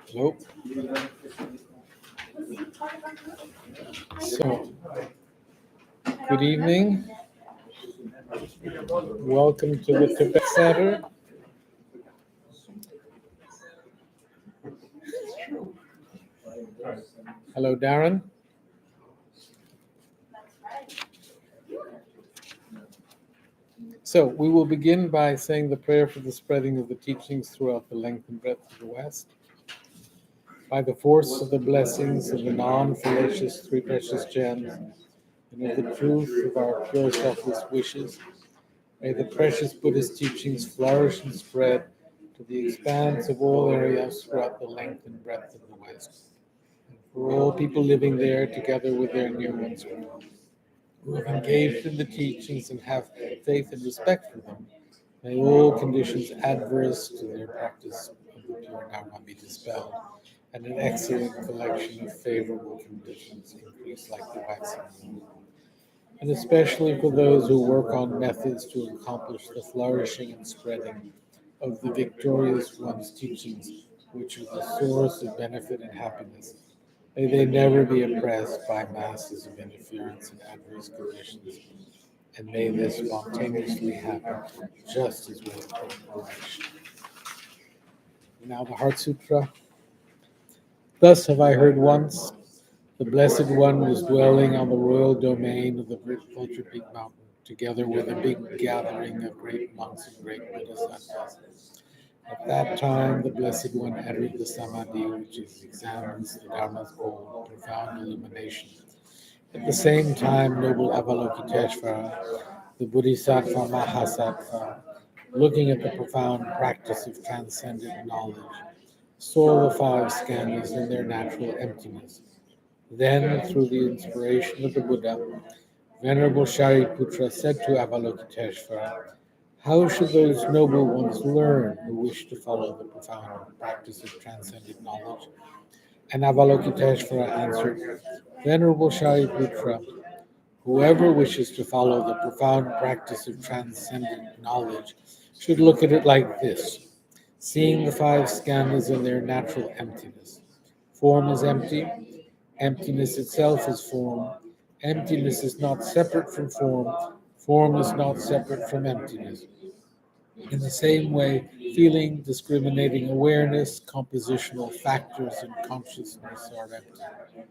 Hello. So, good evening. Welcome to the Tibet Center. Hello, Darren. So, we will begin by saying the prayer for the spreading of the teachings throughout the length and breadth of the West. By the force of the blessings of the non-fallacious three precious gems and of the truth of our pure selfless wishes, may the precious Buddhist teachings flourish and spread to the expanse of all areas throughout the length and breadth of the West. And for all people living there, together with their near ones who have engaged in the teachings and have faith and respect for them, may all conditions adverse to their practice of the pure Dharma be dispelled, and an excellent collection of favorable conditions increase like the waxing moon. And especially for those who work on methods to accomplish the flourishing and spreading of the victorious one's teachings, which are the source of benefit and happiness. May they never be oppressed by masses of interference and adverse conditions, and may this spontaneously happen just as with preparation. Now the Heart Sutra. Thus have I heard once, the Blessed One was dwelling on the royal domain of the Ultra Big Mountain, together with a big gathering of great monks and great Bodhisattvas. At that time, the Blessed One entered the Samadhi, which examines the Dharma's goal, profound illumination. At the same time, noble Avalokiteshvara, the Bodhisattva Mahasattva, looking at the profound practice of transcendent knowledge, saw the five skandhas in their natural emptiness. Then, through the inspiration of the Buddha, Venerable Shariputra said to Avalokiteshvara, how should those noble ones learn who wish to follow the profound practice of transcendent knowledge? And Avalokiteshvara answered, Venerable Shariputra, whoever wishes to follow the profound practice of transcendent knowledge should look at it like this, seeing the five skandhas in their natural emptiness. Form is empty, emptiness itself is form, emptiness is not separate from form, form is not separate from emptiness. In the same way, feeling, discriminating awareness, compositional factors, and consciousness are empty.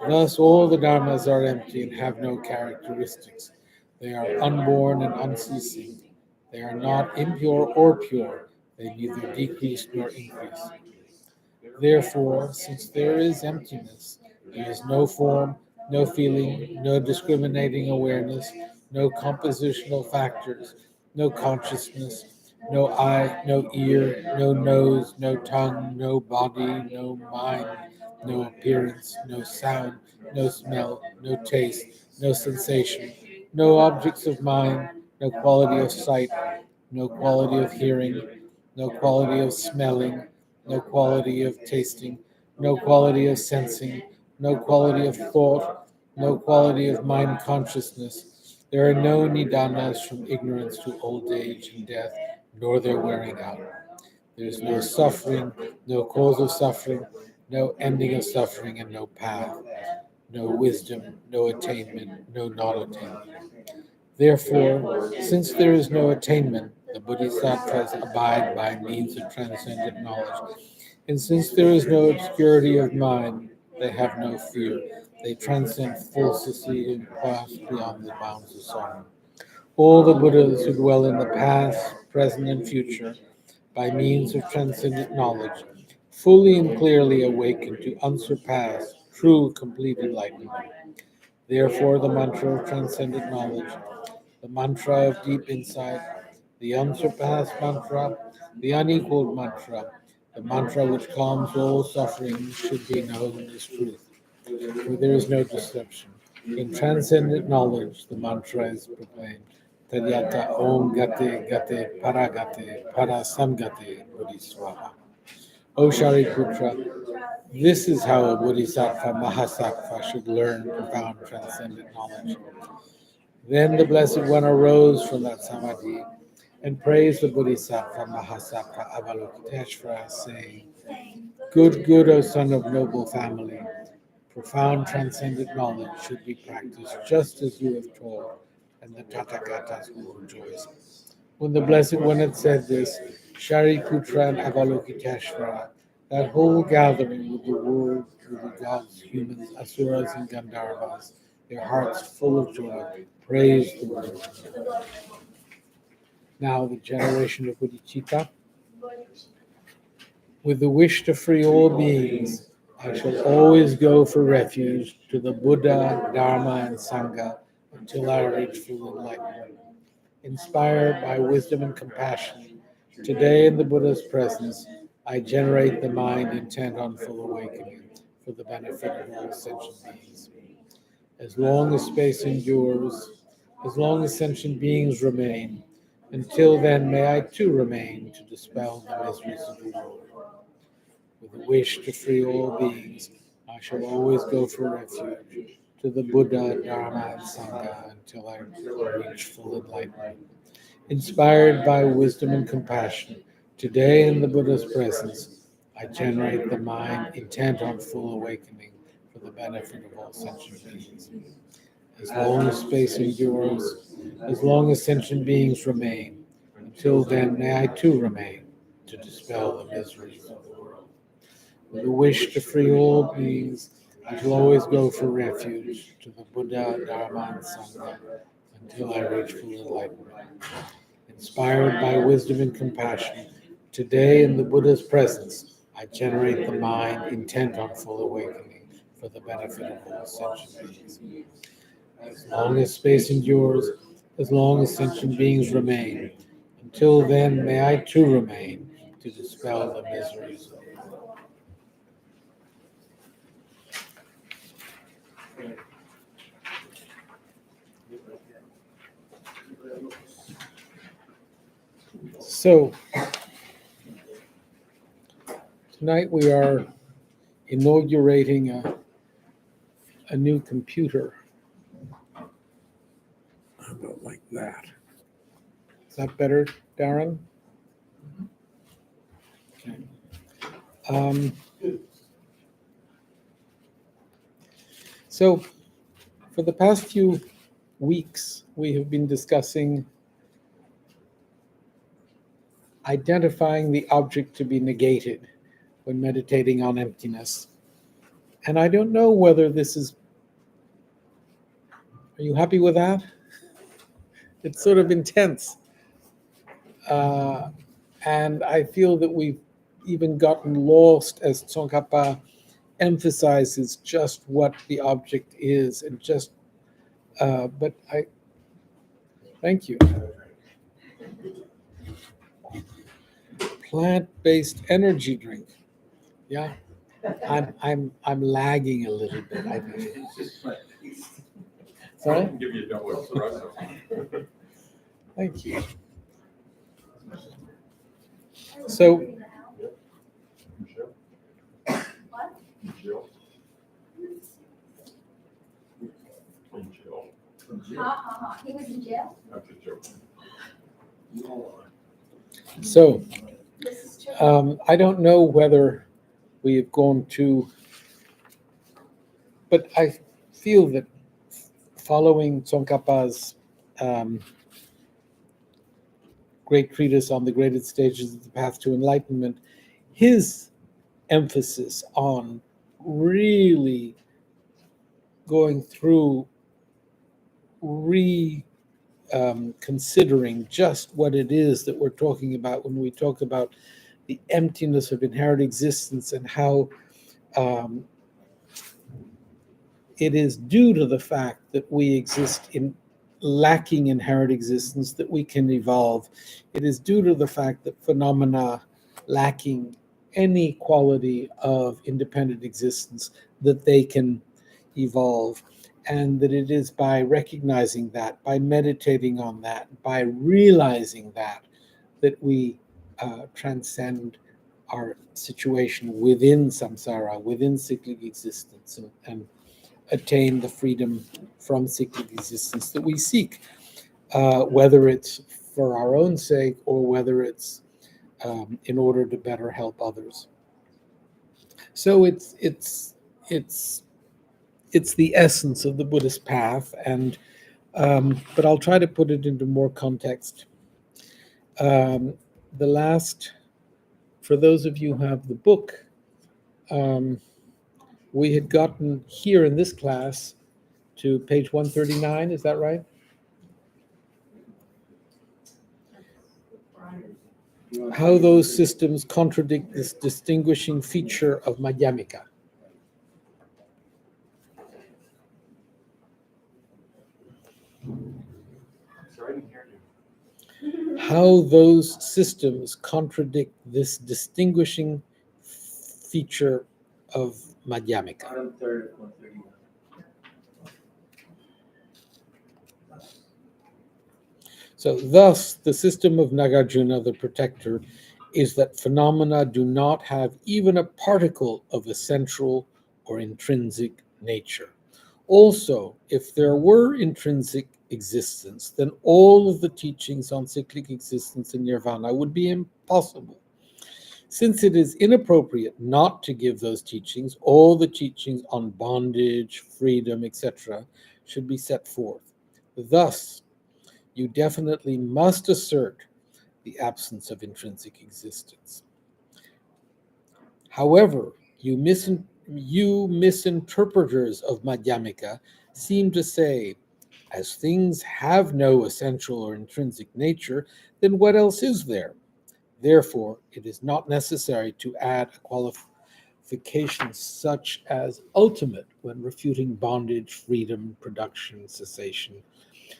Thus, all the dharmas are empty and have no characteristics. They are unborn and unceasing. They are not impure or pure. They neither decrease nor increase. Therefore, since there is emptiness, there is no form, no feeling, no discriminating awareness, no compositional factors, no consciousness, no eye, no ear, no nose, no tongue, no body, no mind, no appearance, no sound, no smell, no taste, no sensation, no objects of mind, no quality of sight, no quality of hearing, no quality of smelling, no quality of tasting, no quality of sensing, no quality of thought, no quality of mind consciousness. There are no nidanas from ignorance to old age and death, nor their wearing out. There is no suffering, no cause of suffering, no ending of suffering, and no path, no wisdom, no attainment, no non-attainment. Therefore, since there is no attainment, the Bodhisattvas abide by means of transcendent knowledge. And since there is no obscurity of mind, they have no fear. They transcend falsity and pass beyond the bounds of sorrow. All the Buddhas who dwell in the past, present, and future, by means of transcendent knowledge, fully and clearly awaken to unsurpassed, true, complete enlightenment. Therefore, the mantra of transcendent knowledge, the mantra of deep insight, the unsurpassed mantra, the unequaled mantra, the mantra which calms all suffering should be known as truth, for there is no deception. In transcendent knowledge, the mantra is proclaimed. Tadyata Om Gate Gate Paragate Parasamgate Bodhiswaha. O Shariputra, this is how a Bodhisattva Mahasattva should learn profound transcendent knowledge. Then the Blessed One arose from that samadhi and praise the Bodhisattva Mahasattva Avalokiteshvara, saying, Good, good, O son of noble family, profound transcendent knowledge should be practiced just as you have taught, and the Tathagatas will rejoice. When the Blessed One had said this, Shariputra and Avalokiteshvara, that whole gathering with the world, with the gods, humans, asuras, and Gandharvas, their hearts full of joy, praised the Lord. Now the generation of Bodhicitta. With the wish to free all beings, I shall always go for refuge to the Buddha, Dharma, and Sangha until I reach full enlightenment. Inspired by wisdom and compassion, today in the Buddha's presence, I generate the mind intent on full awakening for the benefit of all sentient beings. As long as space endures, as long as sentient beings remain, until then may I too remain to dispel the miseries of the world. With a wish to free all beings, I shall always go for refuge to the Buddha, Dharma, and Sangha until I reach full enlightenment. Inspired by wisdom and compassion, today in the Buddha's presence, I generate the mind intent on full awakening for the benefit of all sentient beings. As long as space endures, as long as sentient beings remain, until then may I too remain to dispel the miseries of the world. With a wish to free all beings, I shall always go for refuge to the Buddha, Dharma, and Sangha until I reach full enlightenment. Inspired by wisdom and compassion, today in the Buddha's presence, I generate the mind intent on full awakening for the benefit of all sentient beings. As long as space endures, as long as sentient beings remain, until then may I too remain to dispel the miseries of the world. So, tonight we are inaugurating a new computer. How about like that? Is that better, Darren? Okay. So, for the past few weeks, we have been discussing identifying the object to be negated when meditating on emptiness. And I don't know whether this is, are you happy with that? It's sort of intense. And I feel that we've even gotten lost as Tsongkhapa emphasizes just what the object is and just, but I, thank you. Plant-based energy drink. Yeah, I'm lagging a little bit, I think. Sorry? Give you a double espresso. Thank you. So, He was in jail? That's a joke. So, I don't know whether we have gone to, but I feel that following Tsongkhapa's great treatise on the graded stages of the path to enlightenment, his emphasis on really going through considering just what it is that we're talking about when we talk about the emptiness of inherent existence and how it is due to the fact that we exist in lacking inherent existence that we can evolve. It is due to the fact that phenomena lacking any quality of independent existence that they can evolve. And that it is by recognizing that, by meditating on that, by realizing that we transcend our situation within samsara, within cyclic existence, and attain the freedom from cyclic existence that we seek, whether it's for our own sake or whether it's in order to better help others. So it's the essence of the Buddhist path, and but I'll try to put it into more context. The last, for those of you who have the book, we had gotten here in this class to page 139, is that right? How those systems contradict this distinguishing feature of Madhyamika. Sorry, I didn't hear you. How those systems contradict this distinguishing feature of Madhyamika. So thus, the system of Nagarjuna, the protector, is that phenomena do not have even a particle of essential or intrinsic nature. Also, if there were intrinsic existence, then all of the teachings on cyclic existence and nirvana would be impossible. Since it is inappropriate not to give those teachings, all the teachings on bondage, freedom, etc., should be set forth. Thus, you definitely must assert the absence of intrinsic existence. However, you misinterpreters of Madhyamika seem to say, as things have no essential or intrinsic nature, then what else is there? Therefore, it is not necessary to add a qualification such as ultimate when refuting bondage, freedom, production, cessation.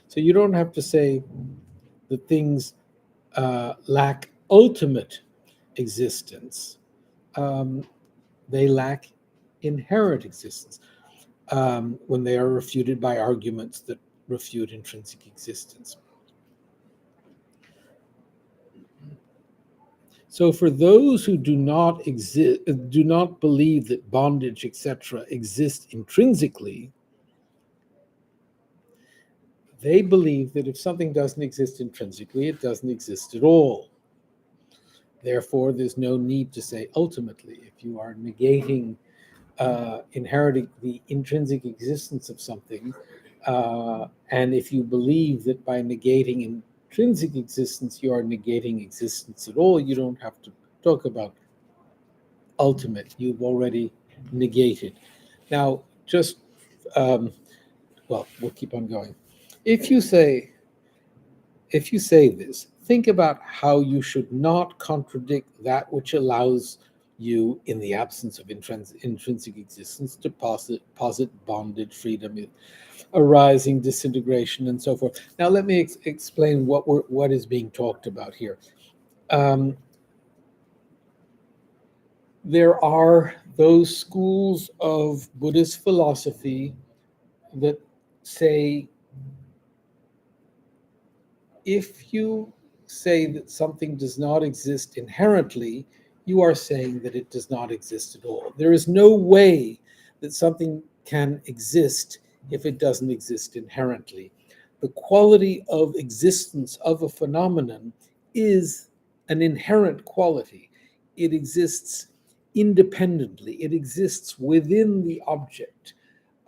So you don't have to say that things lack ultimate existence. They lack inherent existence when they are refuted by arguments that refute intrinsic existence. So for those who do not believe that bondage, etc., exist intrinsically, they believe that if something doesn't exist intrinsically, it doesn't exist at all. Therefore, there's no need to say ultimately. If you are negating inheriting the intrinsic existence of something, and if you believe that by negating intrinsic existence you are negating existence at all, you don't have to talk about ultimate. You've already negated. Now, just well, we'll keep on going. If you say this, think about how you should not contradict that which allows you, in the absence of intrinsic existence, to posit bondage, freedom, arising, disintegration, and so forth. Now, let me explain what is being talked about here. There are those schools of Buddhist philosophy that say, if you say that something does not exist inherently, you are saying that it does not exist at all. There is no way that something can exist if it doesn't exist inherently. The quality of existence of a phenomenon is an inherent quality. It exists independently. It exists within the object.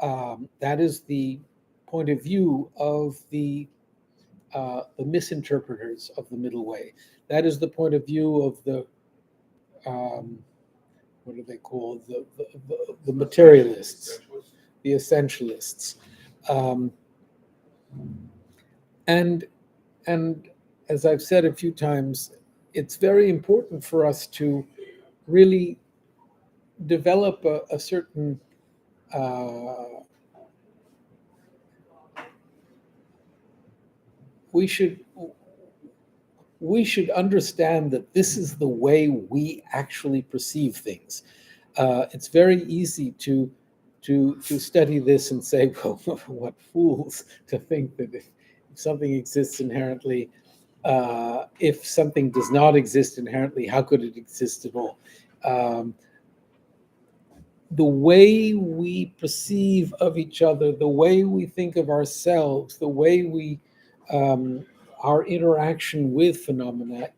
That is the point of view of the misinterpreters of the middle way. That is the point of view of the what are they called? The materialists, the essentialists, and as I've said a few times, it's very important for us to really develop a certain we should understand that this is the way we actually perceive things. It's very easy to study this and say, well, what fools to think that if something exists inherently, if something does not exist inherently, how could it exist at all? The way we perceive of each other, the way we think of ourselves, the way we our interaction with phenomena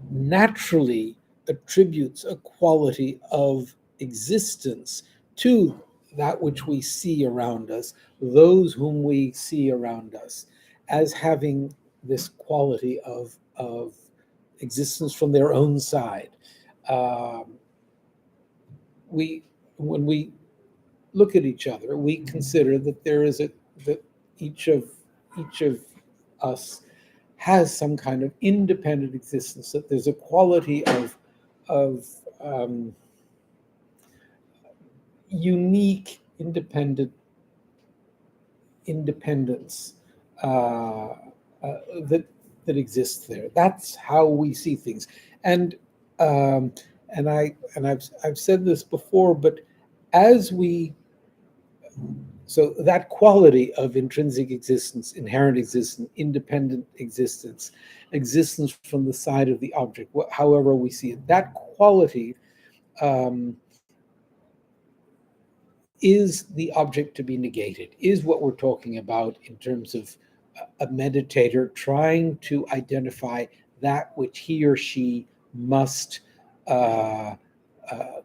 naturally attributes a quality of existence to that which we see around us, those whom we see around us, as having this quality of existence from their own side. We, when we look at each other, we consider that that each of us has some kind of independent existence, that there's a quality of unique independence that exists there. That's how we see things, and um, I've said this before, but as we so that quality of intrinsic existence, inherent existence, independent existence, existence from the side of the object, however we see it, that quality um, is the object to be negated, is what we're talking about in terms of a meditator trying to identify that which he or she must uh,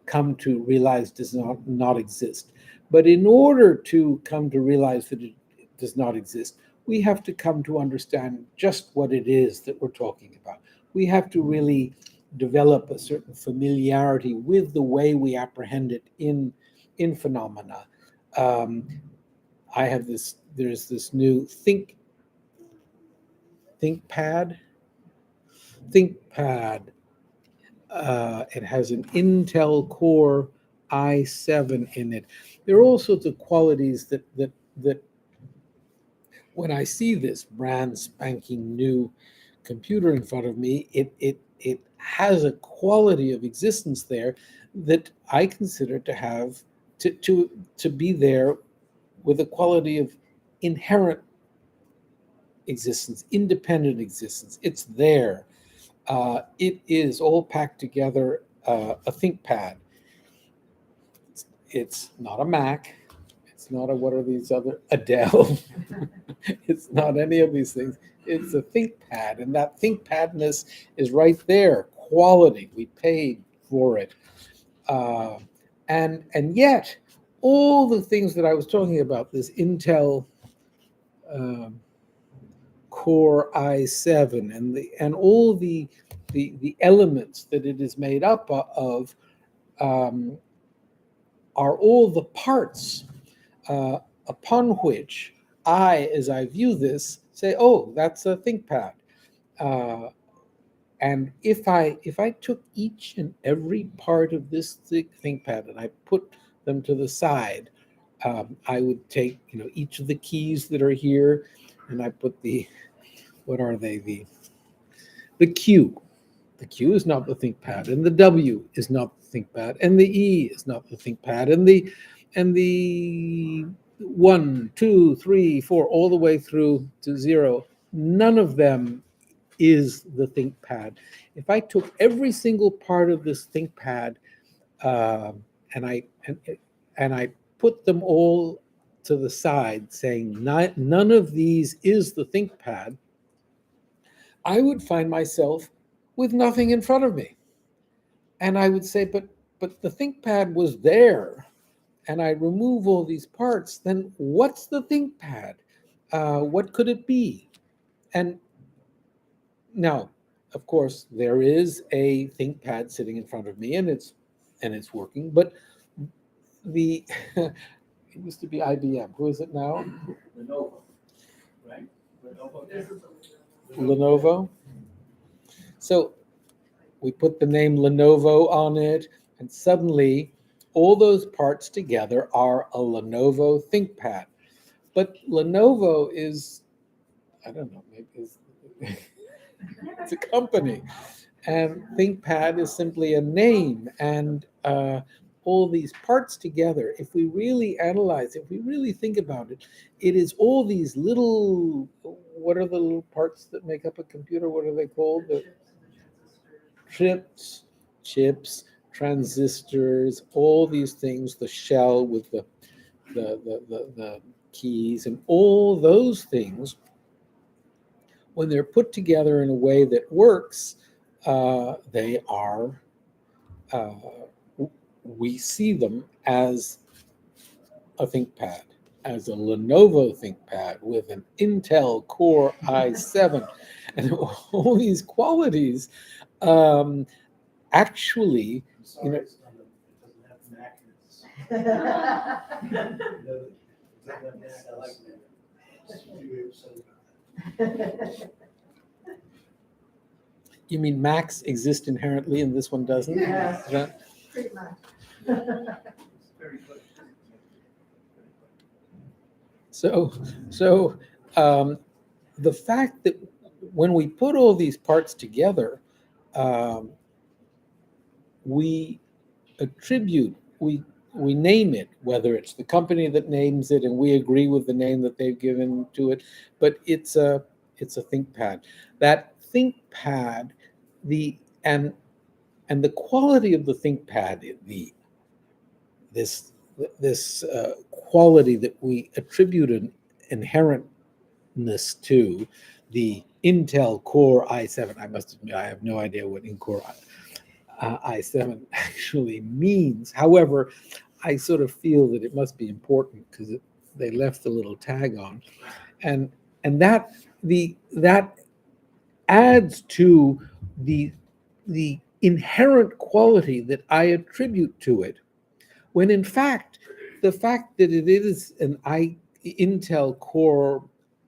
come to realize does not exist. But in order to come to realize that it does not exist, we have to come to understand just what it is that we're talking about. We have to really develop a certain familiarity with the way we apprehend it in phenomena. Um, I have this. There's this new ThinkPad. ThinkPad. It has an Intel Core i7 in it. There are all sorts of qualities that when I see this brand spanking new computer in front of me, it has a quality of existence there that I consider to have to be there with a quality of inherent existence, independent existence. It's there. It is all packed together, a ThinkPad. It's not a Mac. It's not a, what are these other, a Dell. It's not any of these things. It's a ThinkPad, and that ThinkPadness is right there. Quality. We paid for it, and yet all the things that I was talking about, this Intel um, Core i7 and all the elements that it is made up of um, are all the parts upon which I, as I view this, say, "Oh, that's a ThinkPad." Uh, and if I took each and every part of this ThinkPad and I put them to the side, I would take each of the keys that are here, and I put the what are they the Q. The Q is not the ThinkPad, and the W is not the ThinkPad, and the E is not the ThinkPad, and the 1, 2, 3, 4, all the way through to 0. None of them is the ThinkPad. If I took every single part of this ThinkPad uh, and I put them all to the side, saying none of these is the ThinkPad, I would find myself with nothing in front of me. And I would say, but the ThinkPad was there, and I remove all these parts, then what's the ThinkPad? What could it be? And now, of course, there is a ThinkPad sitting in front of me, and it's working. But the it used to be IBM. Who is it now? Lenovo, right? Lenovo. Lenovo. So we put the name Lenovo on it, and suddenly all those parts together are a Lenovo ThinkPad. But Lenovo is, I don't know, maybe it's a company, and ThinkPad is simply a name. And all these parts together, if we really analyze, if we really think about it, it is all these little, what are the little parts that make up a computer? What are they called? The chips, transistors, all these things, the shell with the keys, and all those things when they're put together in a way that works, they are, we see them as a ThinkPad, as a Lenovo ThinkPad with an Intel Core i7, and all these qualities actually, I'm sorry, know- it doesn't have Mac in it. It doesn't have Mac, I like that. you mean Macs exist inherently and this one doesn't? Yes. Is that- Pretty much. It's very good. So the fact that when we put all these parts together, we attribute, we name it, whether it's the company that names it and we agree with the name that they've given to it, but it's a ThinkPad. That ThinkPad, and the quality of the ThinkPad, this quality that we attribute an inherentness to, the Intel Core i7. I must admit, I have no idea what Intel i7 actually means. However, I sort of feel that it must be important because they left the little tag on, and that adds to the inherent quality that I attribute to it, when in fact the fact that it is an Intel Core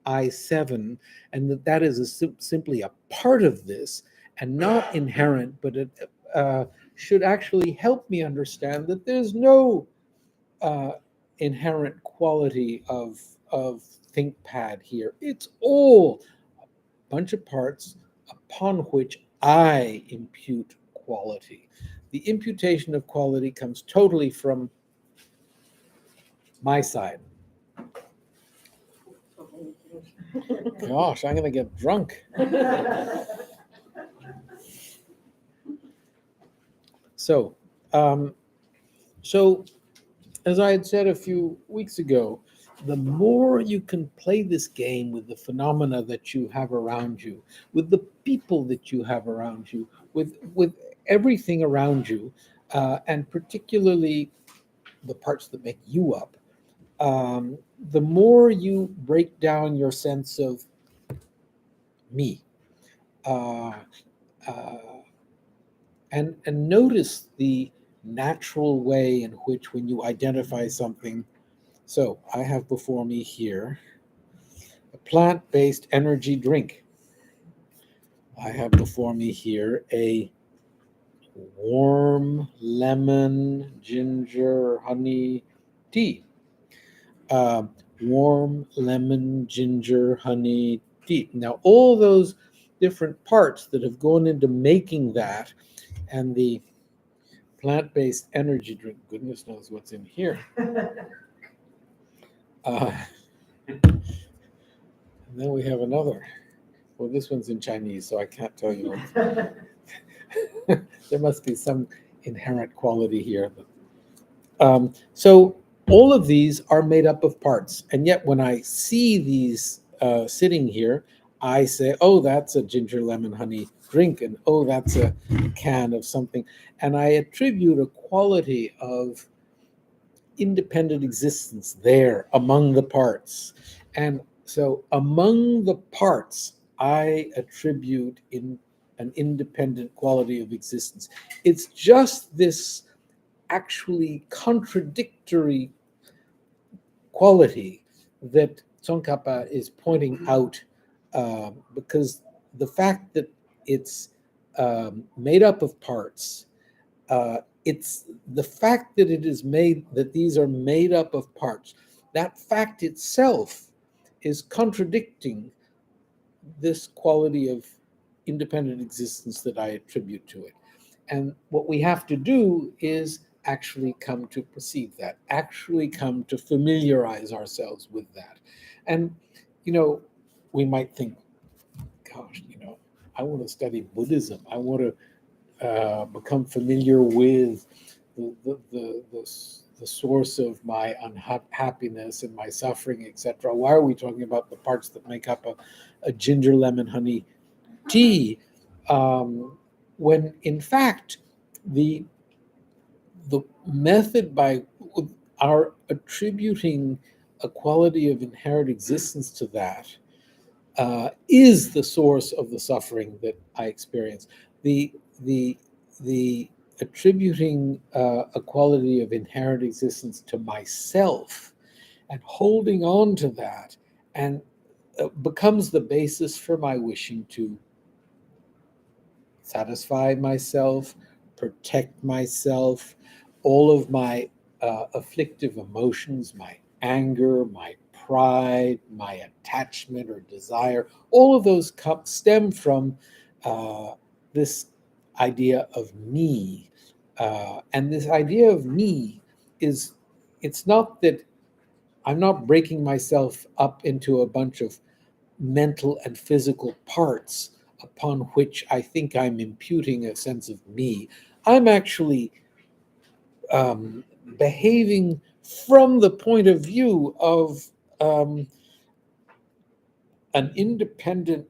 i7 and that is simply a part of this and not inherent, but it should actually help me understand that there's no inherent quality of ThinkPad here. It's all a bunch of parts upon which I impute quality. The imputation of quality comes totally from my side. Gosh, I'm going to get drunk. So, so as I had said a few weeks ago, the more you can play this game with the phenomena that you have around you, with the people that you have around you, with everything around you, and particularly the parts that make you up, the more you break down your sense of me, uh, uh, and notice the natural way in which, when you identify something. So I have before me here a plant-based energy drink. I have before me here a warm lemon ginger honey tea. Warm lemon ginger honey tea. Now all those different parts that have gone into making that, and the plant-based energy drink, goodness knows what's in here. And then we have another. Well, this one's in Chinese, so I can't tell you. There must be some inherent quality here. So all of these are made up of parts, and yet when I see these sitting here, I say, oh, that's a ginger lemon honey drink, and oh, that's a can of something. And I attribute a quality of independent existence there among the parts. And so among the parts, I attribute in an independent quality of existence. It's just this actually contradictory quality that Tsongkhapa is pointing out, because the fact that it's made up of parts, it's the fact that it is made, that these are made up of parts, that fact itself is contradicting this quality of independent existence that I attribute to it. And what we have to do is actually come to perceive that, actually come to familiarize ourselves with that. And, we might think, gosh, I want to study Buddhism. I want to become familiar with the the source of my unhappiness and my suffering, etc. Why are we talking about the parts that make up a ginger lemon honey tea, when in fact the method by our attributing a quality of inherent existence to that is the source of the suffering that I experience. The attributing a quality of inherent existence to myself and holding on to that and becomes the basis for my wishing to satisfy myself, protect myself, all of my afflictive emotions, my anger, my pride, my attachment or desire, all of those stem from this idea of me. And this idea of me is, it's not that I'm not breaking myself up into a bunch of mental and physical parts upon which I think I'm imputing a sense of me. I'm actually behaving from the point of view of an independent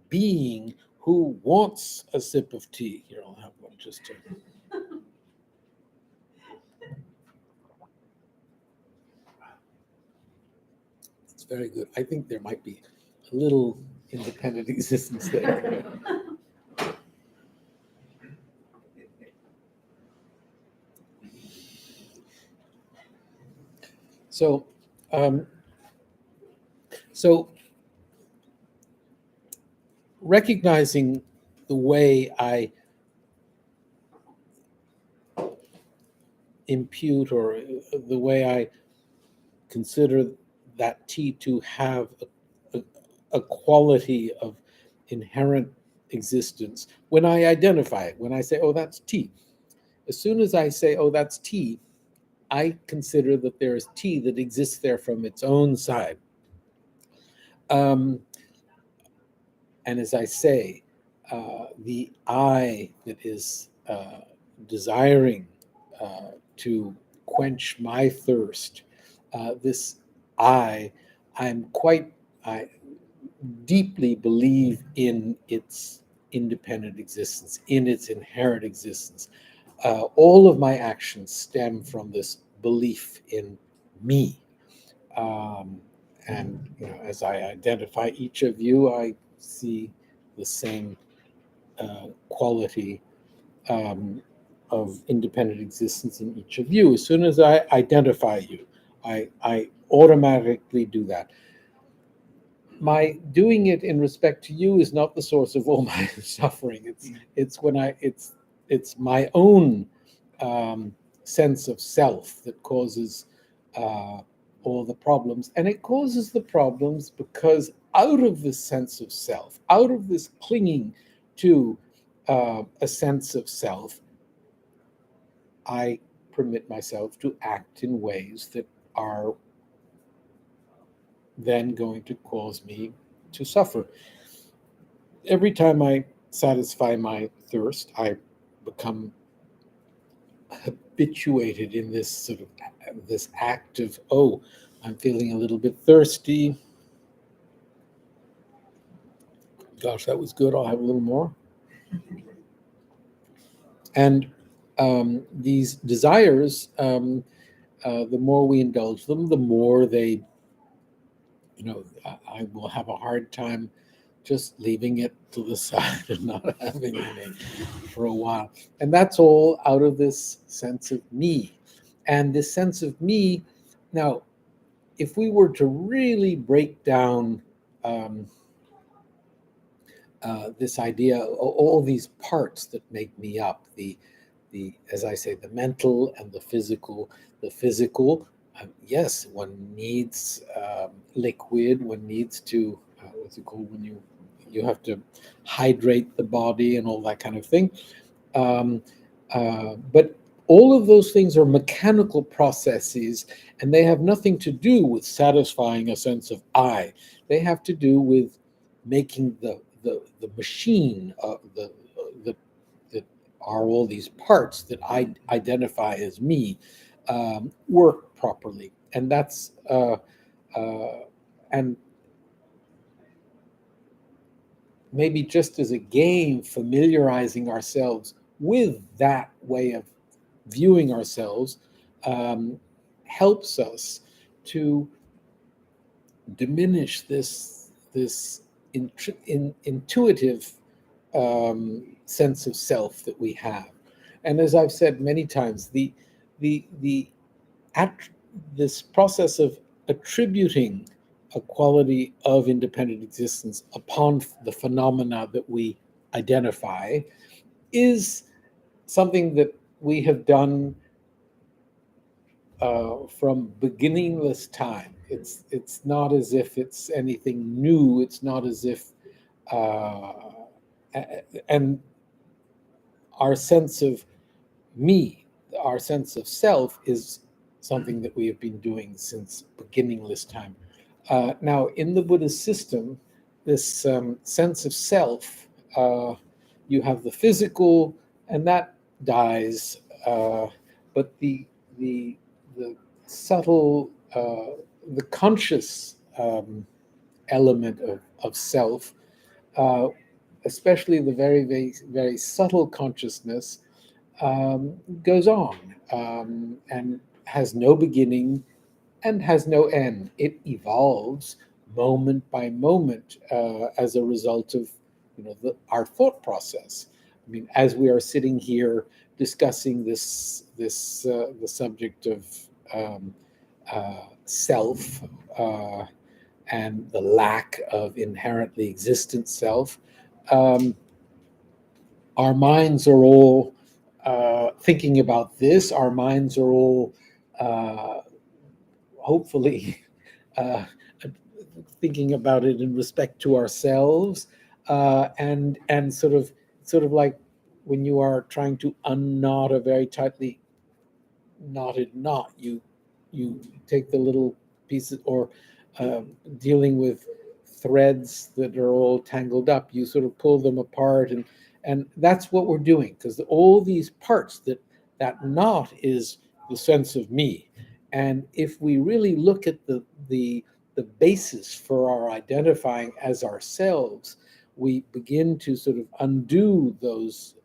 being who wants a sip of tea. Here, I'll have one just to. It's very good. I think there might be a little independent existence there. So, so recognizing the way I impute or the way I consider that tea to have a quality of inherent existence, when I identify it, when I say, oh, that's tea, as soon as I say, oh, that's tea, I consider that there is tea that exists there from its own side. And as I say, the I that is desiring to quench my thirst, this I deeply believe in its independent existence, in its inherent existence. All of my actions stem from this belief in me. And as I identify each of you, I see the same quality of independent existence in each of you. As soon as I identify you, I automatically do that. My doing it in respect to you is not the source of all my suffering. It's my own sense of self that causes all the problems, and it causes the problems because out of this sense of self, out of this clinging to a sense of self, I permit myself to act in ways that are then going to cause me to suffer. Every time I satisfy my thirst, I become habituated in this sort of this act of, oh, I'm feeling a little bit thirsty. Gosh, that was good. I'll have a little more. And these desires, the more we indulge them, the more they, I will have a hard time just leaving it to the side and not having any for a while. And that's all out of this sense of me. And this sense of me, now, if we were to really break down this idea, all these parts that make me up, the as I say, the mental and the physical. The physical, yes, one needs liquid. One needs to what's it called when you have to hydrate the body and all that kind of thing. But all of those things are mechanical processes, and they have nothing to do with satisfying a sense of I. They have to do with making the machine that are all these parts that I identify as me work properly. And that's and maybe just as a game, familiarizing ourselves with that way of viewing ourselves helps us to diminish this intuitive sense of self that we have. And as I've said many times, the this process of attributing a quality of independent existence upon the phenomena that we identify is something that we have done from beginningless time. It's not as if it's anything new. It's not as if and our sense of me, our sense of self, is something that we have been doing since beginningless time. Now, in the Buddhist system, this sense of self, you have the physical, and that dies, but the subtle, the conscious element of self, especially the very, very, very subtle consciousness, goes on and has no beginning and has no end. It evolves moment by moment as a result of our thought process. I mean, as we are sitting here discussing the subject of self and the lack of inherently existent self, our minds are all thinking about this. Our minds are all hopefully thinking about it in respect to ourselves, and sort of like when you are trying to unknot a very tightly knotted knot, you take the little pieces, or dealing with threads that are all tangled up, you sort of pull them apart, and that's what we're doing, because all these parts, that knot is the sense of me. And if we really look at the basis for our identifying as ourselves, we begin to sort of undo those,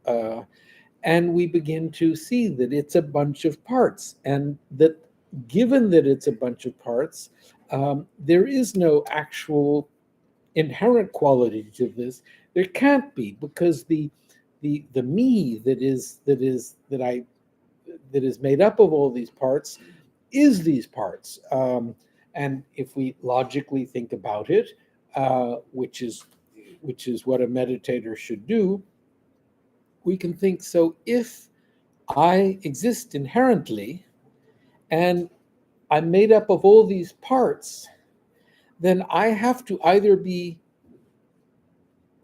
and we begin to see that it's a bunch of parts, and that given that it's a bunch of parts, there is no actual inherent quality to this. There can't be, because the me that is made up of all these parts is these parts. And if we logically think about it, which is what a meditator should do, we can think, so if I exist inherently and I'm made up of all these parts, then I have to either be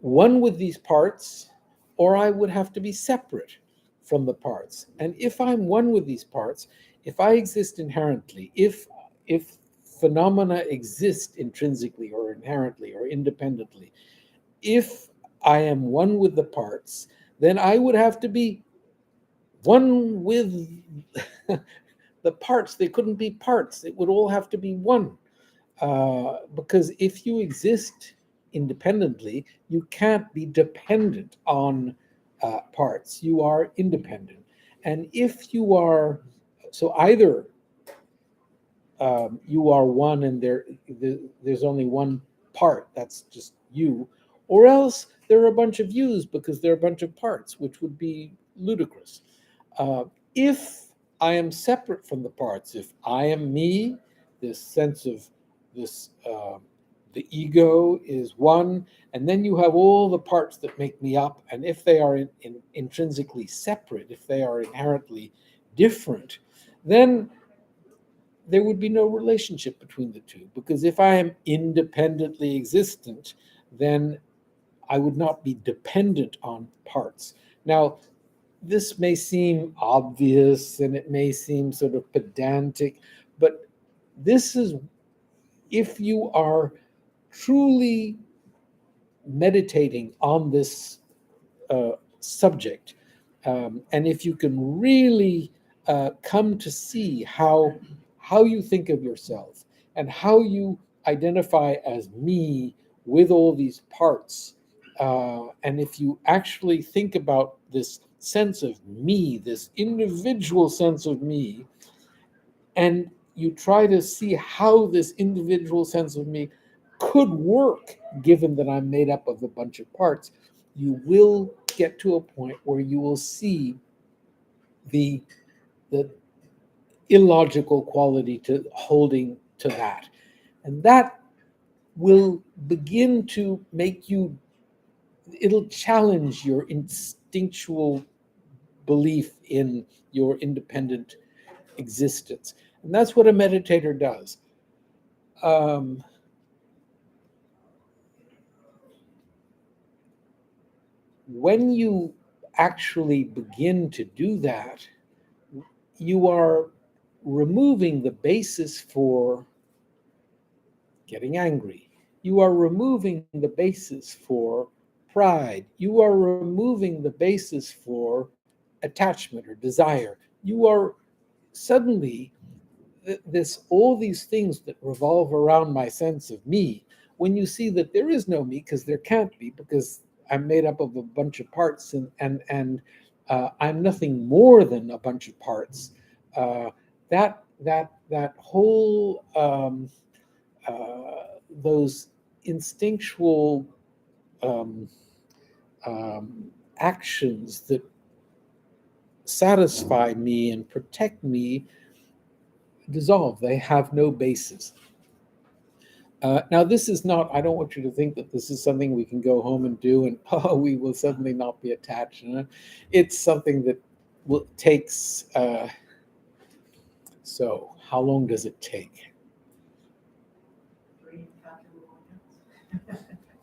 one with these parts, or I would have to be separate from the parts. And if I'm one with these parts, if I exist inherently, if phenomena exist intrinsically or inherently or independently, if I am one with the parts, then I would have to be one with the parts. They couldn't be parts. It would all have to be one. Because if you exist independently, you can't be dependent on parts. You are independent. And if you are, so either you are one and there's only one part, that's just you, or else there are a bunch of yous because there are a bunch of parts, which would be ludicrous. If I am separate from the parts, if I am me, this sense of this, the ego is one, and then you have all the parts that make me up, and if they are intrinsically separate, if they are inherently different, then there would be no relationship between the two, because if I am independently existent, then I would not be dependent on parts. Now, this may seem obvious and it may seem sort of pedantic, but this is, if you are truly meditating on this subject, and if you can really come to see how you think of yourself and how you identify as me with all these parts. And if you actually think about this sense of me, this individual sense of me, and you try to see how this individual sense of me could work, given that I'm made up of a bunch of parts, you will get to a point where you will see the the illogical quality to holding to that. And that will begin to make you, it'll challenge your instinctual belief in your independent existence. And that's what a meditator does. When you actually begin to do that, you are removing the basis for getting angry. You are removing the basis for pride. You are removing the basis for attachment or desire. You are suddenly all these things that revolve around my sense of me. When you see that there is no me, because there can't be, because I'm made up of a bunch of parts, and I'm nothing more than a bunch of parts. That whole those instinctual um, actions that satisfy me and protect me dissolve. They have no basis. Now, this is not, I don't want you to think that this is something we can go home and do and, oh, we will suddenly not be attached. It's something that takes, so how long does it take?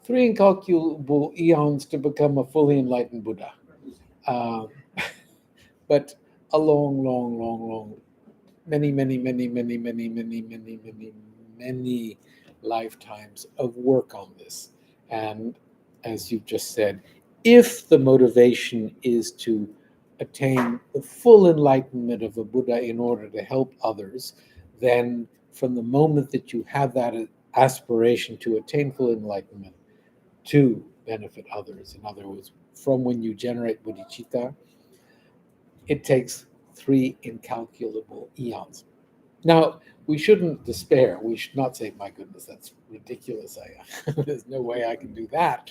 3 incalculable eons to become a fully enlightened Buddha. But a long, long, long, long, many, many, many, many, many, many, many, many, many lifetimes of work on this. And as you've just said, if the motivation is to attain the full enlightenment of a Buddha in order to help others, then from the moment that you have that aspiration to attain full enlightenment, to benefit others, in other words, from when you generate bodhicitta, it takes 3 incalculable eons. Now, we shouldn't despair. We should not say, my goodness, that's ridiculous. There's no way I can do that.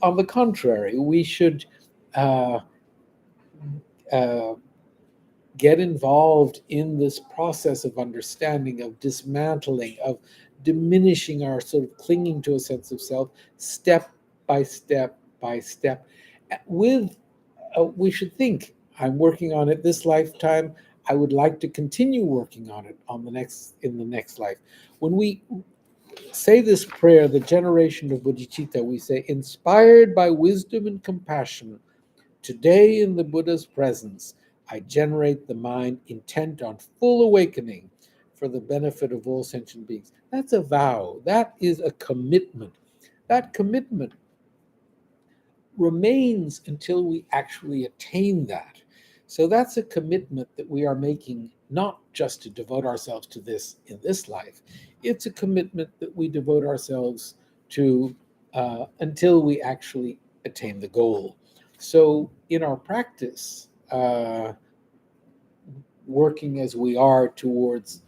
On the contrary, we should uh, uh, get involved in this process of understanding, of dismantling, of diminishing our sort of clinging to a sense of self, step by step by step. With, we should think, I'm working on it this lifetime. I would like to continue working on it in the next life. When we say this prayer, the generation of bodhicitta, we say, inspired by wisdom and compassion, today in the Buddha's presence, I generate the mind intent on full awakening for the benefit of all sentient beings. That's a vow. That is a commitment. That commitment remains until we actually attain that. So that's a commitment that we are making, not just to devote ourselves to this in this life. It's a commitment that we devote ourselves to until we actually attain the goal. So in our practice, working as we are towards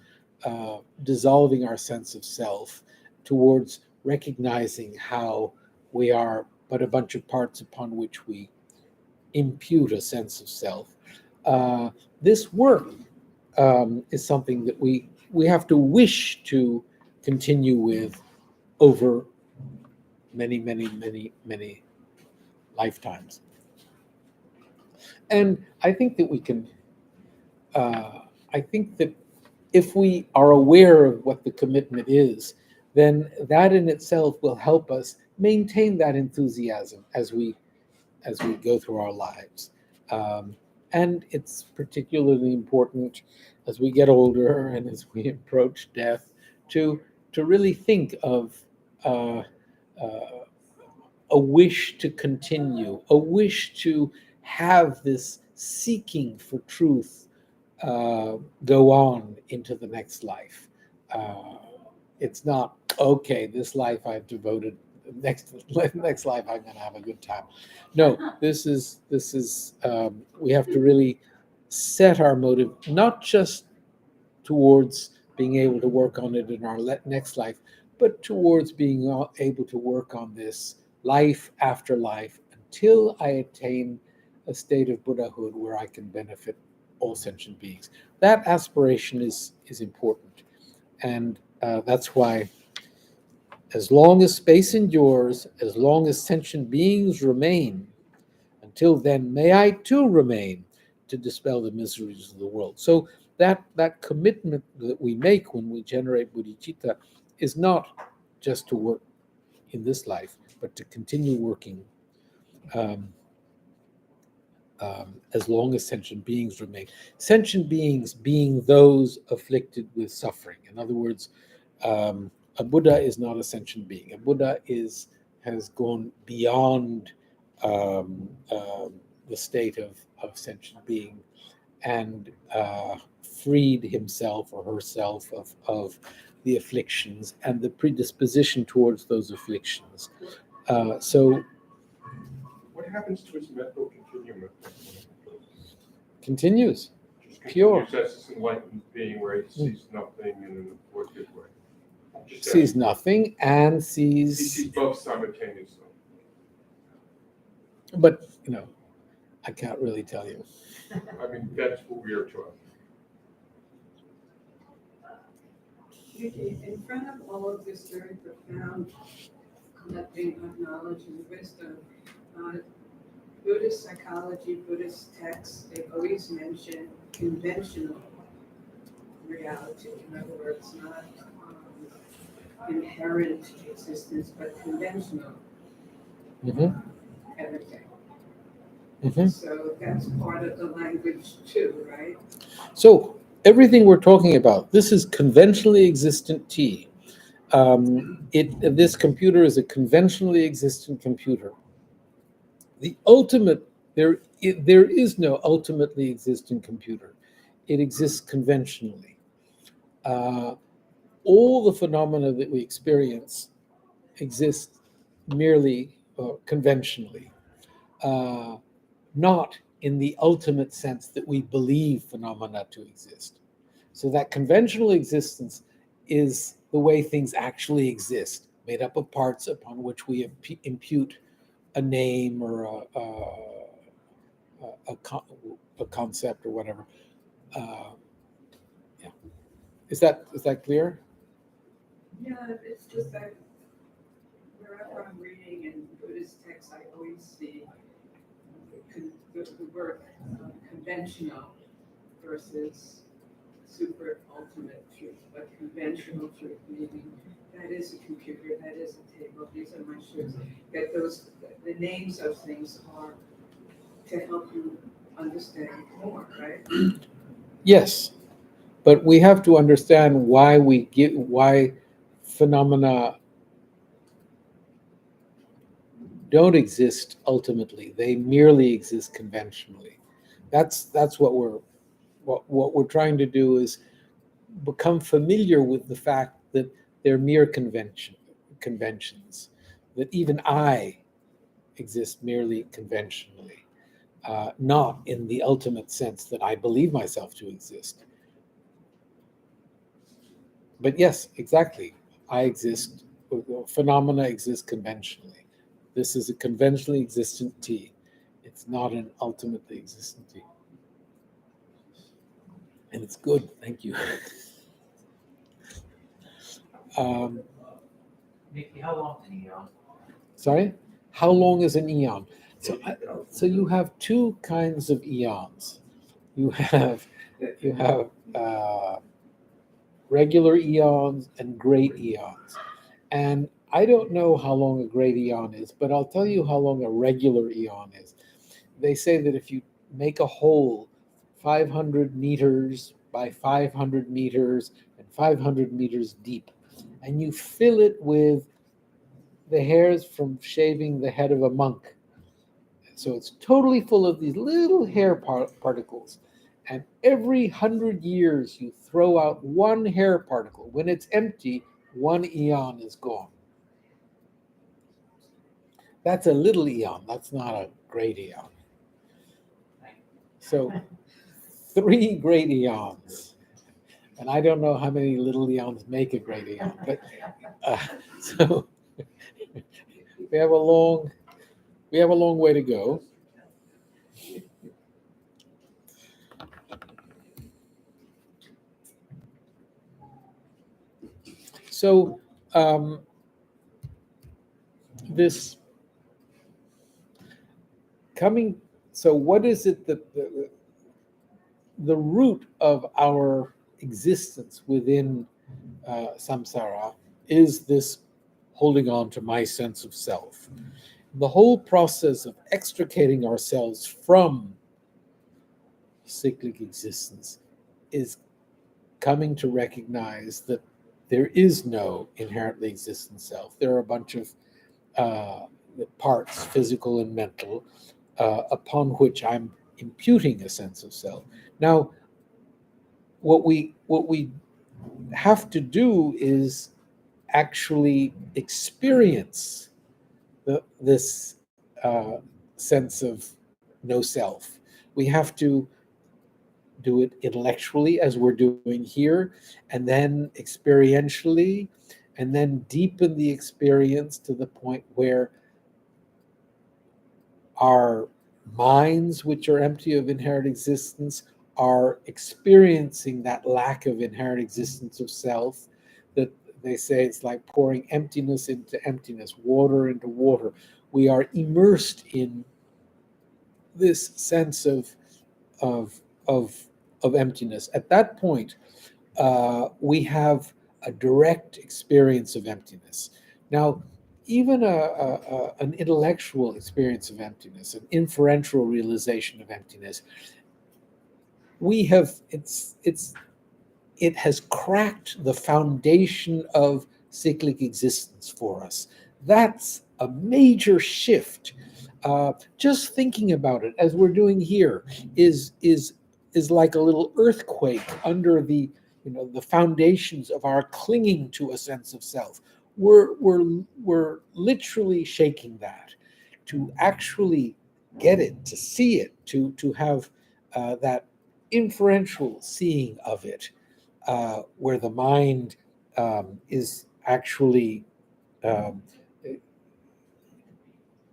dissolving our sense of self, towards recognizing how we are but a bunch of parts upon which we impute a sense of self. This work is something that we have to wish to continue with over many, many, many, many lifetimes. And I think that we can, I think that if we are aware of what the commitment is, then that in itself will help us maintain that enthusiasm as we go through our lives. And it's particularly important as we get older and as we approach death to really think of uh, uh, a wish to continue, a wish to have this seeking for truth go on into the next life. It's not okay. This life I've devoted. Next life I'm going to have a good time. No, this is we have to really set our motive not just towards being able to work on it in our next life, but towards being able to work on this life after life until I attain a state of Buddhahood where I can benefit all sentient beings. That aspiration is important, and that's why, as long as space endures, as long as sentient beings remain, until then may I too remain to dispel the miseries of the world. So that commitment that we make when we generate bodhicitta is not just to work in this life, but to continue working as long as sentient beings remain. Sentient beings being those afflicted with suffering. In other words, a Buddha is not a sentient being. A Buddha has gone beyond the state of sentient being and freed himself or herself of the afflictions and the predisposition towards those afflictions. So What happens to his mental continuum? continues. Just Pure. continues as this enlightened being where he sees nothing in an afflicted way. Just Sees nothing and he sees, sees both simultaneously. but I can't really tell you. I mean, that's what we are taught. In front of all of this very profound collecting of knowledge and wisdom, Buddhist psychology, Buddhist texts, they always mention conventional reality. In other words, not inherent existence, but conventional everything. So that's part of the language too, right? So everything we're talking about, this is conventionally existent T. This computer is a conventionally existent computer. The ultimate, there is no ultimately existent computer. It exists conventionally. All the phenomena that we experience exist merely conventionally, not in the ultimate sense that we believe phenomena to exist. So that conventional existence is the way things actually exist, made up of parts upon which we impute a name or a concept or whatever. Yeah, is that clear? Yeah, it's just that wherever I'm reading in Buddhist texts, I always see the word conventional versus super ultimate truth, but conventional truth meaning that is a computer, that is a table, these are my shoes. That the names of things are to help you understand more, right? Yes, but we have to understand why phenomena don't exist ultimately. They merely exist conventionally. That's what we're trying to do is become familiar with the fact that they're mere conventions, that even I exist merely conventionally, not in the ultimate sense that I believe myself to exist. But yes, exactly. I exist, phenomena exist conventionally. This is a conventionally existent T. It's not an ultimately existent T. And it's good, thank you. Nikki, how long can you Sorry? How long is an eon? So you have two kinds of eons. You have regular eons and great eons. And I don't know how long a great eon is, but I'll tell you how long a regular eon is. They say that if you make a hole 500 meters by 500 meters and 500 meters deep, and you fill it with the hairs from shaving the head of a monk. So it's totally full of these little hair particles. And every 100 years, you throw out one hair particle. When it's empty, one eon is gone. That's a little eon. That's not a great eon. So 3 great eons. And I don't know how many little eons make a great eon, but so we have a long way to go. So this coming. So what is it that the root of our existence within samsara is this holding on to my sense of self. The whole process of extricating ourselves from cyclic existence is coming to recognize that there is no inherently existent self. There are a bunch of parts, physical and mental, upon which I'm imputing a sense of self. Now, what we have to do is actually experience this sense of no self. We have to do it intellectually, as we're doing here, and then experientially, and then deepen the experience to the point where our minds, which are empty of inherent existence, are experiencing that lack of inherent existence of self. That they say it's like pouring emptiness into emptiness, water into water. We are immersed in this sense of emptiness. At that point, we have a direct experience of emptiness. Now, even an intellectual experience of emptiness, an inferential realization of emptiness, it has cracked the foundation of cyclic existence for us. That's a major shift. Just thinking about it, as we're doing here, is like a little earthquake under the foundations of our clinging to a sense of self. We're literally shaking that to actually get it, to see it, to have that inferential seeing of it, where the mind is actually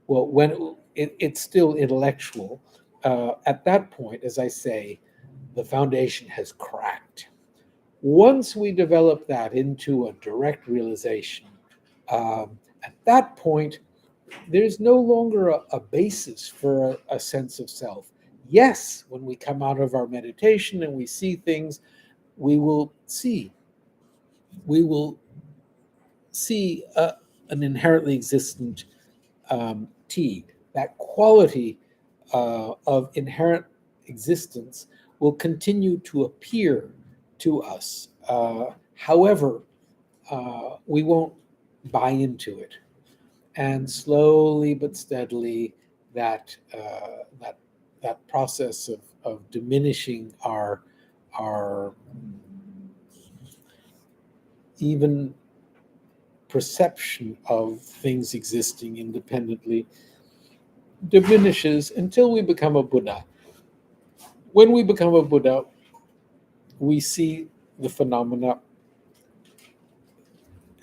when it's still intellectual. At that point, as I say, the foundation has cracked. Once we develop that into a direct realization, at that point, there's no longer a basis for a sense of self. Yes, when we come out of our meditation and we see things, we will see an inherently existent T. That quality of inherent existence will continue to appear to us. However, we won't buy into it, and slowly but steadily, that process of diminishing our even perception of things existing independently diminishes until we become a Buddha. When we become a Buddha, we see the phenomena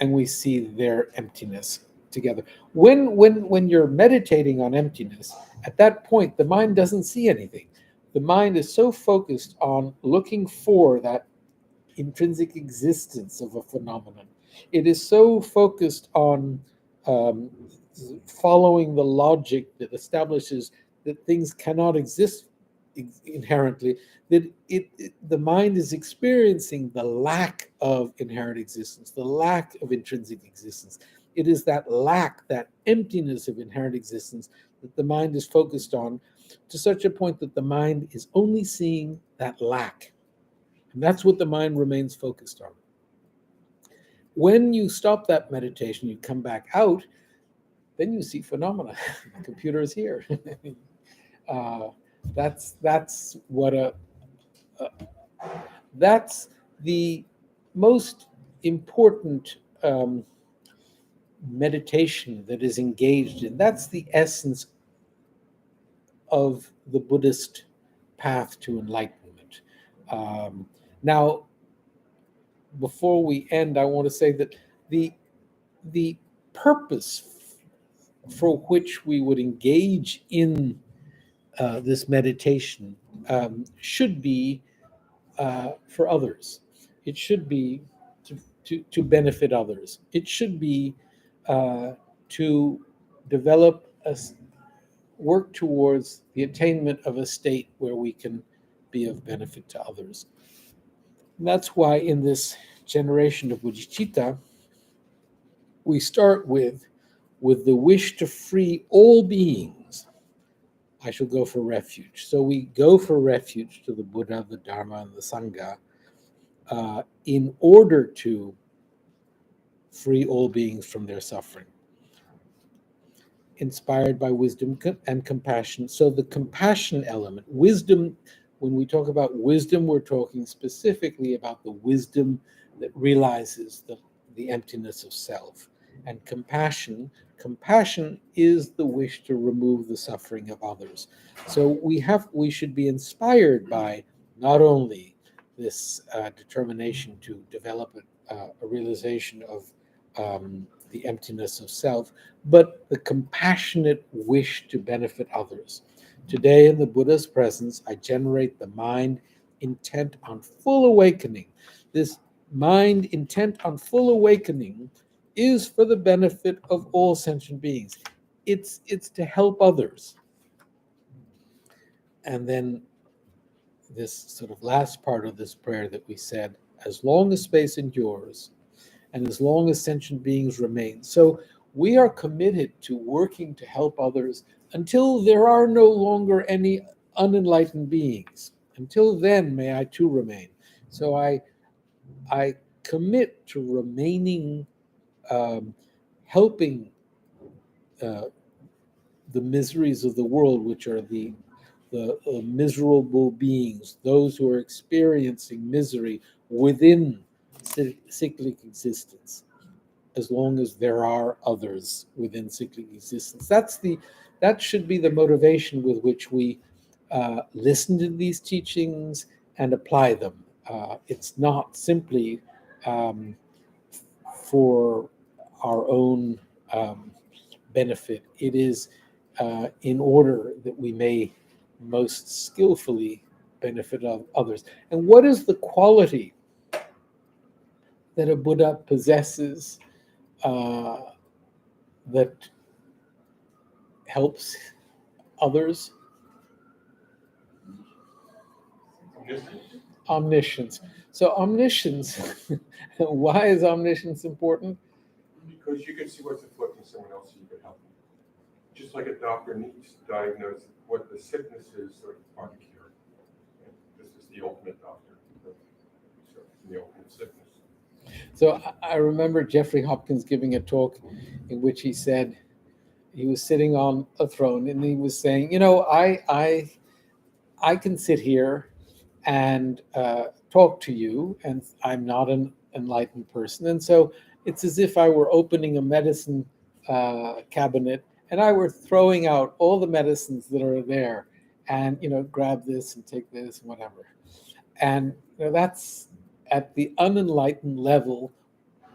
and we see their emptiness together. When you're meditating on emptiness, at that point, the mind doesn't see anything. The mind is so focused on looking for that intrinsic existence of a phenomenon. It is so focused on following the logic that establishes that things cannot exist inherently, that the mind is experiencing the lack of inherent existence, the lack of intrinsic existence. It is that lack, that emptiness of inherent existence that the mind is focused on, to such a point that the mind is only seeing that lack. And that's what the mind remains focused on. When you stop that meditation, you come back out, then you see phenomena. The computer is here. That's what That's the most important meditation that is engaged in. That's the essence of the Buddhist path to enlightenment. Now, before we end, I want to say that the purpose for which we would engage in this meditation should be for others. It should be to benefit others. It should be to develop work towards the attainment of a state where we can be of benefit to others. And that's why in this generation of bodhicitta, we start with the wish to free all beings. I shall go for refuge. So we go for refuge to the Buddha, the Dharma, and the Sangha in order to free all beings from their suffering, inspired by wisdom and compassion. So the compassion element, wisdom, when we talk about wisdom, we're talking specifically about the wisdom that realizes the emptiness of self. And compassion is the wish to remove the suffering of others. So we should be inspired by not only this determination to develop a realization of the emptiness of self, but the compassionate wish to benefit others. Today, in the Buddha's presence, I generate the mind intent on full awakening. This mind intent on full awakening is for the benefit of all sentient beings. It's to help others. And then this sort of last part of this prayer that we said, as long as space endures, and as long as sentient beings remain. So we are committed to working to help others until there are no longer any unenlightened beings. Until then, may I too remain. So I commit to remaining, helping the miseries of the world, which are the miserable beings, those who are experiencing misery within cyclic existence, as long as there are others within cyclic existence. That should be the motivation with which we listen to these teachings and apply them. It's not simply for our own benefit. It is in order that we may most skillfully benefit of others. And what is the quality that a Buddha possesses that helps others? Omniscience. So omniscience, why is omniscience important? Because you can see what's afflicting someone else and you can help them. Just like a doctor needs to diagnose what the sickness is so he can find a cure. And this is the ultimate doctor, the ultimate sickness. So I remember Jeffrey Hopkins giving a talk in which he said, he was sitting on a throne and he was saying, you know, I can sit here and talk to you, and I'm not an enlightened person. And so it's as if I were opening a medicine cabinet and I were throwing out all the medicines that are there and, you know, grab this and take this and whatever. And you know, that's at the unenlightened level,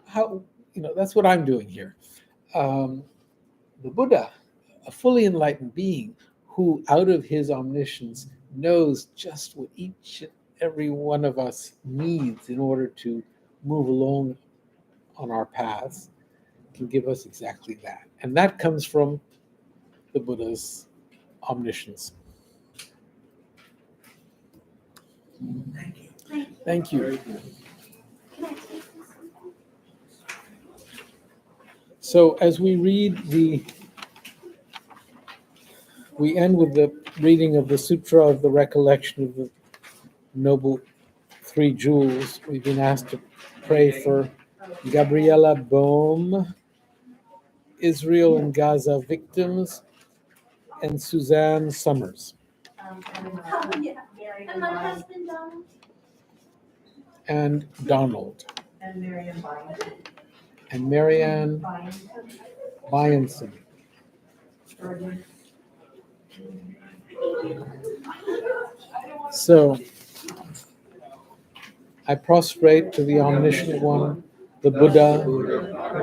how, you know, that's what I'm doing here. The Buddha, a fully enlightened being who out of his omniscience knows just what each and every one of us needs in order to move along on our paths, can give us exactly that. And that comes from the Buddha's omniscience. Thank you. Can I take this? So as we read we end with the reading of the Sutra of the Recollection of the Noble Three Jewels. We've been asked to pray for Gabriella Bohm, Israel and Gaza victims, and Suzanne Summers. Oh, yeah. Mary And my husband, Donald. and Donald, And Marion Byington. and Marianne Byington. So I prostrate to the omniscient one, the Buddha,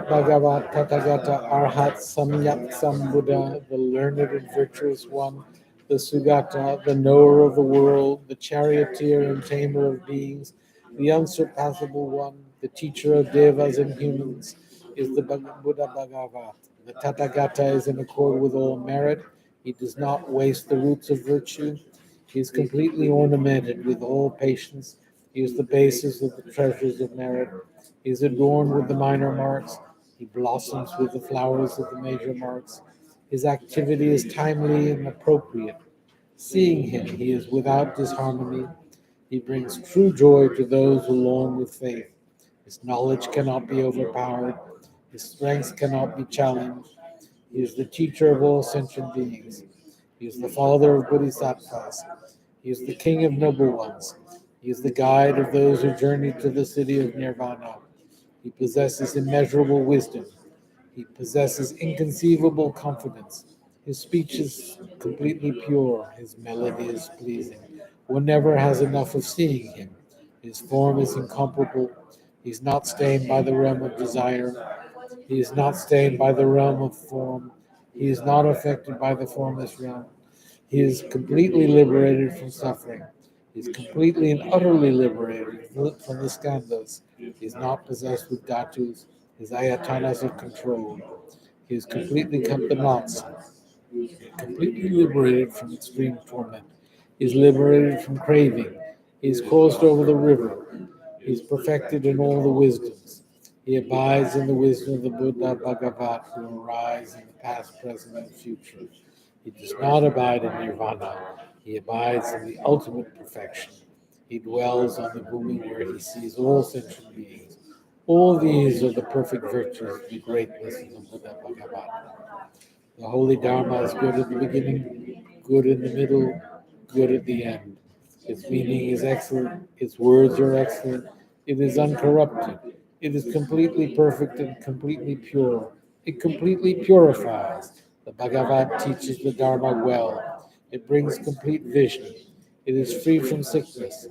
Bhagavat Tathagata Arhat Samyak Sambuddha, the learned and virtuous one, the Sugata, the knower of the world, the charioteer and tamer of beings, the unsurpassable one, the teacher of devas and humans, is the Buddha Bhagavat. The Tathagata is in accord with all merit. He does not waste the roots of virtue. He is completely ornamented with all patience. He is the basis of the treasures of merit. He is adorned with the minor marks. He blossoms with the flowers of the major marks. His activity is timely and appropriate. Seeing him, he is without disharmony. He brings true joy to those who long with faith. His knowledge cannot be overpowered. His strength cannot be challenged. He is the teacher of all sentient beings. He is the father of bodhisattvas. He is the king of noble ones. He is the guide of those who journey to the city of nirvana. He possesses immeasurable wisdom. He possesses inconceivable confidence. His speech is completely pure. His melody is pleasing. One never has enough of seeing him. His form is incomparable. He is not stained by the realm of desire. He is not stained by the realm of form. He is not affected by the formless realm. He is completely liberated from suffering. He is completely and utterly liberated from the skandhas. He is not possessed with dhatus. His ayatanas are controlled. He is completely cut the knots. He is completely liberated from extreme torment. He is liberated from craving. He has crossed over the river. He is perfected in all the wisdoms. He abides in the wisdom of the Buddha Bhagavat, who arise in the past, present, and future. He does not abide in nirvana. He abides in the ultimate perfection. He dwells on the bhumi where he sees all sentient beings. All these are the perfect virtues of the greatness of the Buddha Bhagavat. The holy Dharma is good at the beginning, good in the middle, good at the end. Its meaning is excellent. Its words are excellent. It is uncorrupted. It is completely perfect and completely pure. It completely purifies. The Bhagavat teaches the Dharma well. It brings complete vision. It is free from sickness.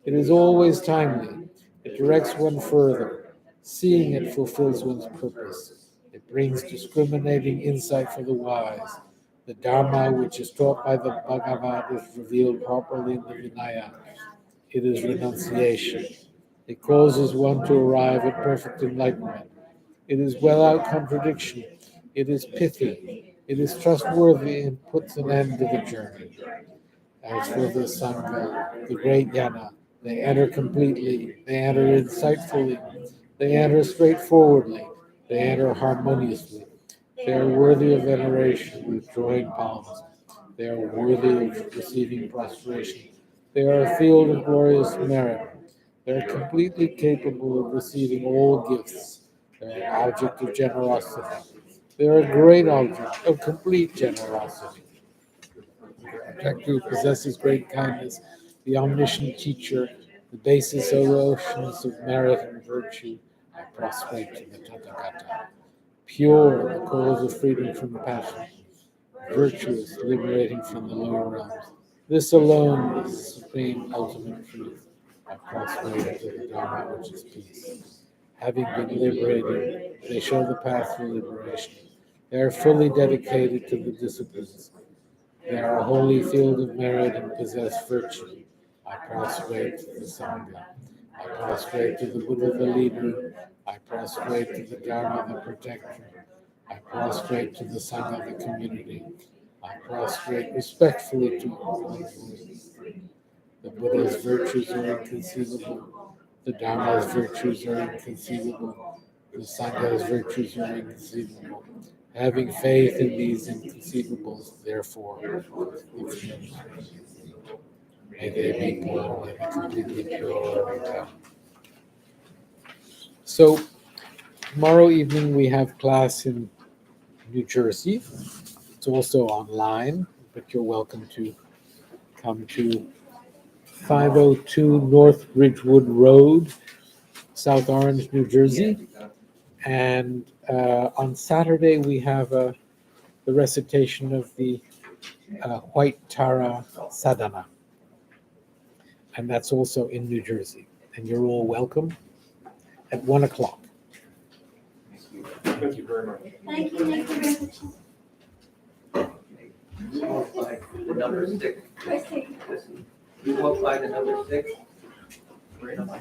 It is always timely. It directs one further. Seeing it fulfills one's purpose. It brings discriminating insight for the wise. The Dharma, which is taught by the Bhagavat, is revealed properly in the Vinaya. It is renunciation. It causes one to arrive at perfect enlightenment. It is without contradiction. It is pithy. It is trustworthy and puts an end to the journey. As for the Sangha, the great Jnana, they enter completely, they enter insightfully, they enter straightforwardly, they enter harmoniously. They are worthy of veneration with joined palms. They are worthy of receiving prostration. They are a field of glorious merit. They are completely capable of receiving all gifts. They are an object of generosity. They are a great object of complete generosity. The protector who possesses great kindness, the omniscient teacher, the basis of the oceans of merit and virtue, I prostrate to the Tathagata. Pure, the cause of freedom from passion, virtuous, liberating from the lower realms. This alone is the supreme ultimate truth. I prostrate to the Dharma, which is peace. Having been liberated, they show the path for liberation. They are fully dedicated to the disciplines. They are a holy field of merit and possess virtue. I prostrate to the Sangha. I prostrate to the Buddha, the leader. I prostrate to the Dharma, the protector. I prostrate to the Sangha, the community. I prostrate respectfully to all. The Buddha's virtues are inconceivable. The Dharma's virtues are inconceivable. The Sangha's virtues are inconceivable. Having faith in these inconceivables, therefore, may they be born in a completely pure and So, tomorrow evening we have class in New Jersey. It's also online, but you're welcome to come to 502 North Ridgewood Road, South Orange, New Jersey. And on Saturday, we have the recitation of the White Tara Sadhana. And that's also in New Jersey. And you're all welcome at 1 o'clock. Thank you very much. Thank you very much. You walk by the number 6. Let's take You walk by the number 6. Right on my